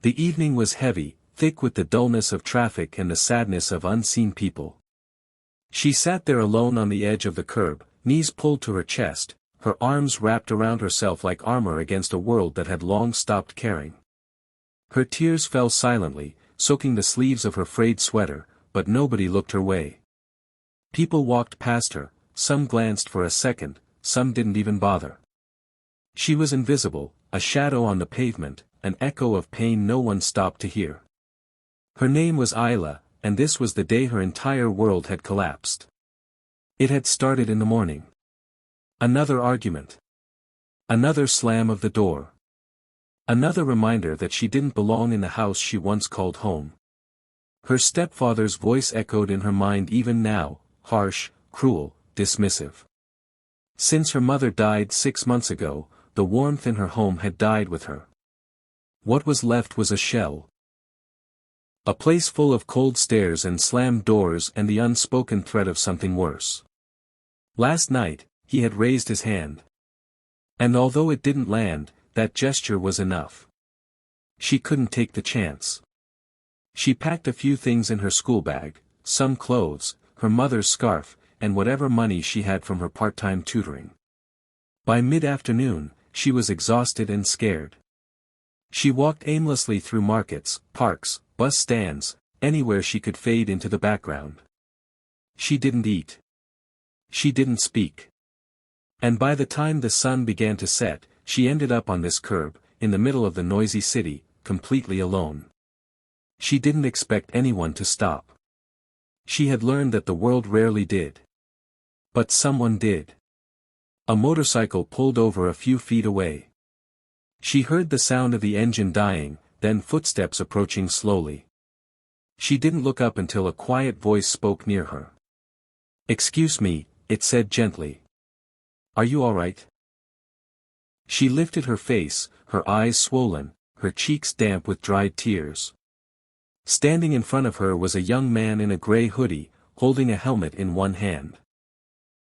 The evening was heavy, thick with the dullness of traffic and the sadness of unseen people. She sat there alone on the edge of the curb, knees pulled to her chest, her arms wrapped around herself like armor against a world that had long stopped caring. Her tears fell silently, soaking the sleeves of her frayed sweater, but nobody looked her way. People walked past her, some glanced for a second, some didn't even bother. She was invisible, a shadow on the pavement, an echo of pain no one stopped to hear. Her name was Ayla, and this was the day her entire world had collapsed. It had started in the morning. Another argument. Another slam of the door. Another reminder that she didn't belong in the house she once called home. Her stepfather's voice echoed in her mind even now, harsh, cruel, dismissive. Since her mother died 6 months ago, the warmth in her home had died with her. What was left was a shell. A place full of cold stares and slammed doors and the unspoken threat of something worse. Last night, he had raised his hand. And although it didn't land, that gesture was enough. She couldn't take the chance. She packed a few things in her school bag, some clothes, her mother's scarf, and whatever money she had from her part-time tutoring. By mid-afternoon, she was exhausted and scared. She walked aimlessly through markets, parks, bus stands, anywhere she could fade into the background. She didn't eat. She didn't speak. And by the time the sun began to set, she ended up on this curb, in the middle of the noisy city, completely alone. She didn't expect anyone to stop. She had learned that the world rarely did. But someone did. A motorcycle pulled over a few feet away. She heard the sound of the engine dying, then footsteps approaching slowly. She didn't look up until a quiet voice spoke near her. "Excuse me," it said gently. "Are you all right?" She lifted her face, her eyes swollen, her cheeks damp with dried tears. Standing in front of her was a young man in a gray hoodie, holding a helmet in one hand.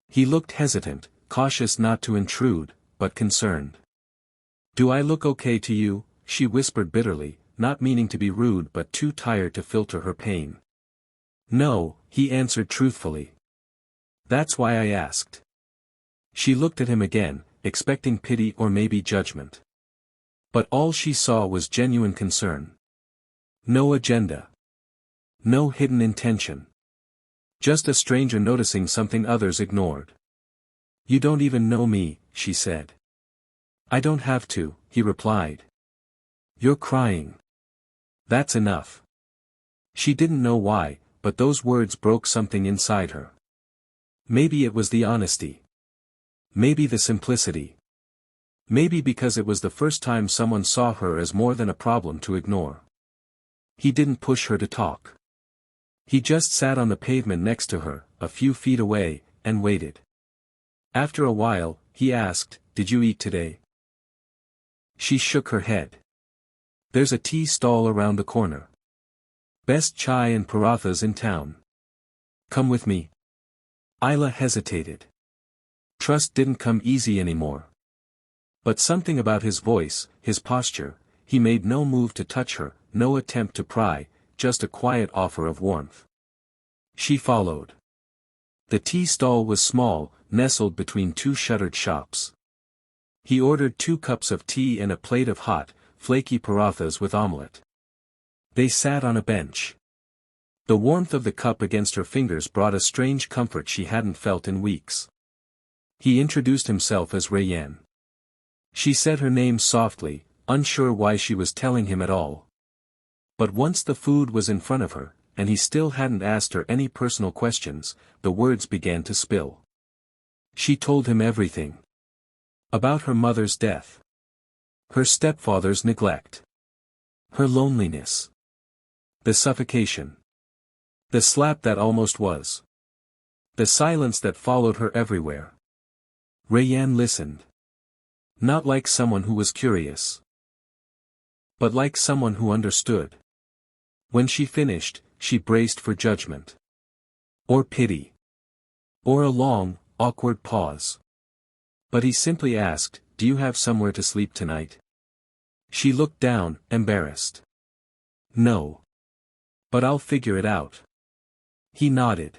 He looked hesitant, cautious not to intrude, but concerned. "Do I look okay to you?" she whispered bitterly, not meaning to be rude but too tired to filter her pain. "No," he answered truthfully. "That's why I asked." She looked at him again, expecting pity or maybe judgment. But all she saw was genuine concern. No agenda. No hidden intention. Just a stranger noticing something others ignored. "You don't even know me," she said. "I don't have to," he replied. "You're crying. That's enough." She didn't know why, but those words broke something inside her. Maybe it was the honesty. Maybe the simplicity. Maybe because it was the first time someone saw her as more than a problem to ignore. He didn't push her to talk. He just sat on the pavement next to her, a few feet away, and waited. After a while, he asked, "Did you eat today?" She shook her head. "There's a tea stall around the corner. Best chai and parathas in town. Come with me." Ayla hesitated. Trust didn't come easy anymore. But something about his voice, his posture, he made no move to touch her, no attempt to pry, just a quiet offer of warmth. She followed. The tea stall was small, nestled between two shuttered shops. He ordered 2 cups of tea and a plate of hot, flaky parathas with omelette. They sat on a bench. The warmth of the cup against her fingers brought a strange comfort she hadn't felt in weeks. He introduced himself as Rayyan. She said her name softly, unsure why she was telling him at all. But once the food was in front of her, and he still hadn't asked her any personal questions, the words began to spill. She told him everything. About her mother's death. Her stepfather's neglect. Her loneliness. The suffocation. The slap that almost was. The silence that followed her everywhere. Rayyan listened. Not like someone who was curious. But like someone who understood. When she finished, she braced for judgment. Or pity. Or a long, awkward pause. But he simply asked, "Do you have somewhere to sleep tonight?" She looked down, embarrassed. No. But I'll figure it out. He nodded.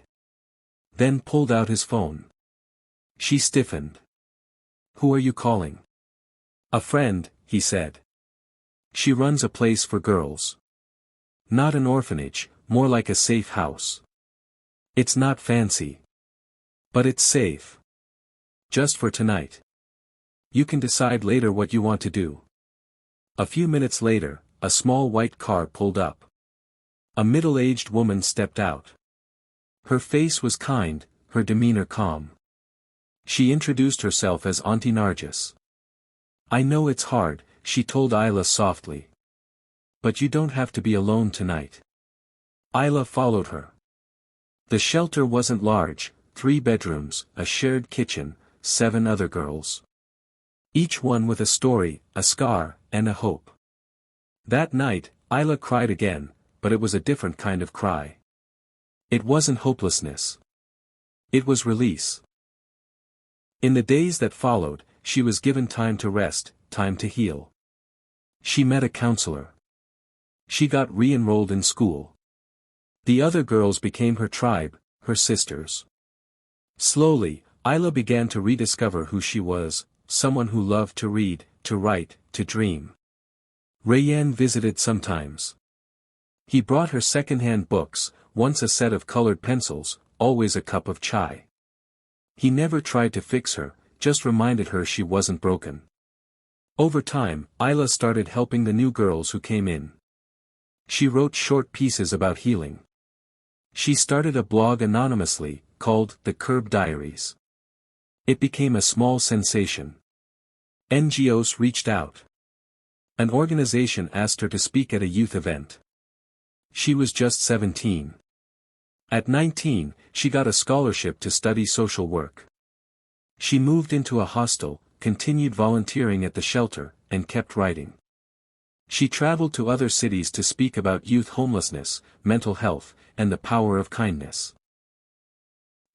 Then pulled out his phone. She stiffened. Who are you calling? A friend, he said. She runs a place for girls. Not an orphanage, more like a safe house. It's not fancy. But it's safe. Just for tonight. You can decide later what you want to do. A few minutes later, a small white car pulled up. A middle-aged woman stepped out. Her face was kind, her demeanor calm. She introduced herself as Auntie Nargis. I know it's hard, she told Ayla softly. But you don't have to be alone tonight. Ayla followed her. The shelter wasn't large, 3 bedrooms, a shared kitchen, 7 other girls. Each one with a story, a scar, and a hope. That night, Ayla cried again, but it was a different kind of cry. It wasn't hopelessness. It was release. In the days that followed, she was given time to rest, time to heal. She met a counselor. She got re-enrolled in school. The other girls became her tribe, her sisters. Slowly, Ayla began to rediscover who she was, someone who loved to read, to write, to dream. Rayyan visited sometimes. He brought her second-hand books, once a set of colored pencils, always a cup of chai. He never tried to fix her, just reminded her she wasn't broken. Over time, Ayla started helping the new girls who came in. She wrote short pieces about healing. She started a blog anonymously, called The Curb Diaries. It became a small sensation. NGOs reached out. An organization asked her to speak at a youth event. She was just 17. At 19, she got a scholarship to study social work. She moved into a hostel, continued volunteering at the shelter, and kept writing. She traveled to other cities to speak about youth homelessness, mental health, and the power of kindness.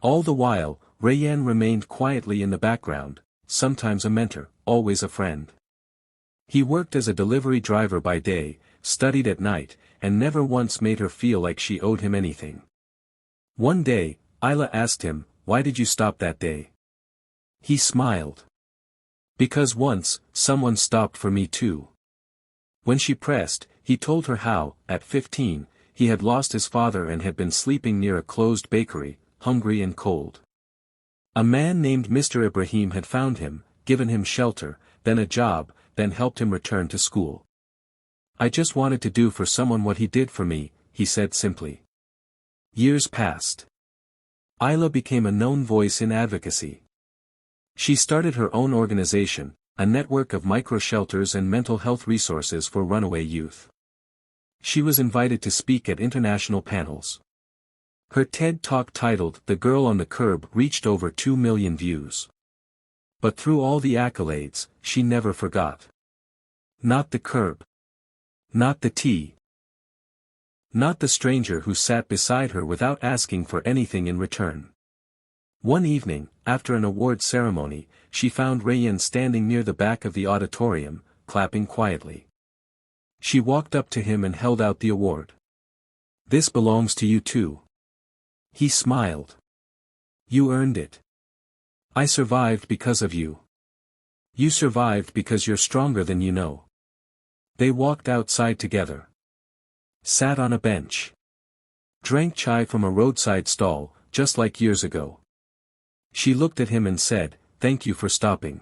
All the while, Rayyan remained quietly in the background, sometimes a mentor, always a friend. He worked as a delivery driver by day, studied at night, and never once made her feel like she owed him anything. One day, Ayla asked him, "Why did you stop that day?" He smiled. "Because once, someone stopped for me too." When she pressed, he told her how, at 15, he had lost his father and had been sleeping near a closed bakery, hungry and cold. A man named Mr. Ibrahim had found him, given him shelter, then a job, then helped him return to school. "I just wanted to do for someone what he did for me," he said simply. Years passed. Ayla became a known voice in advocacy. She started her own organization, a network of micro-shelters and mental health resources for runaway youth. She was invited to speak at international panels. Her TED Talk titled "The Girl on the Curb" reached over 2 million views. But through all the accolades, she never forgot. Not the curb. Not the tea. Not the stranger who sat beside her without asking for anything in return. One evening, after an award ceremony, she found Rayyan standing near the back of the auditorium, clapping quietly. She walked up to him and held out the award. "This belongs to you too." He smiled. "You earned it. I survived because of you. You survived because you're stronger than you know." They walked outside together. Sat on a bench. Drank chai from a roadside stall, just like years ago. She looked at him and said, "Thank you for stopping."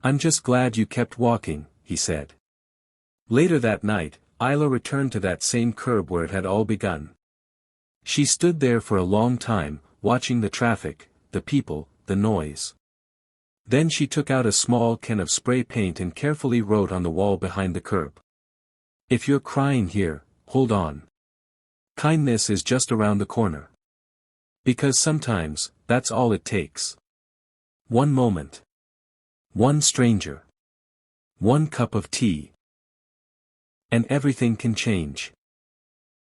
"I'm just glad you kept walking," he said. Later that night, Ayla returned to that same curb where it had all begun. She stood there for a long time, watching the traffic, the people, the noise. Then she took out a small can of spray paint and carefully wrote on the wall behind the curb. "If you're crying here, hold on. Kindness is just around the corner." Because sometimes, that's all it takes. One moment. One stranger. One cup of tea. And everything can change.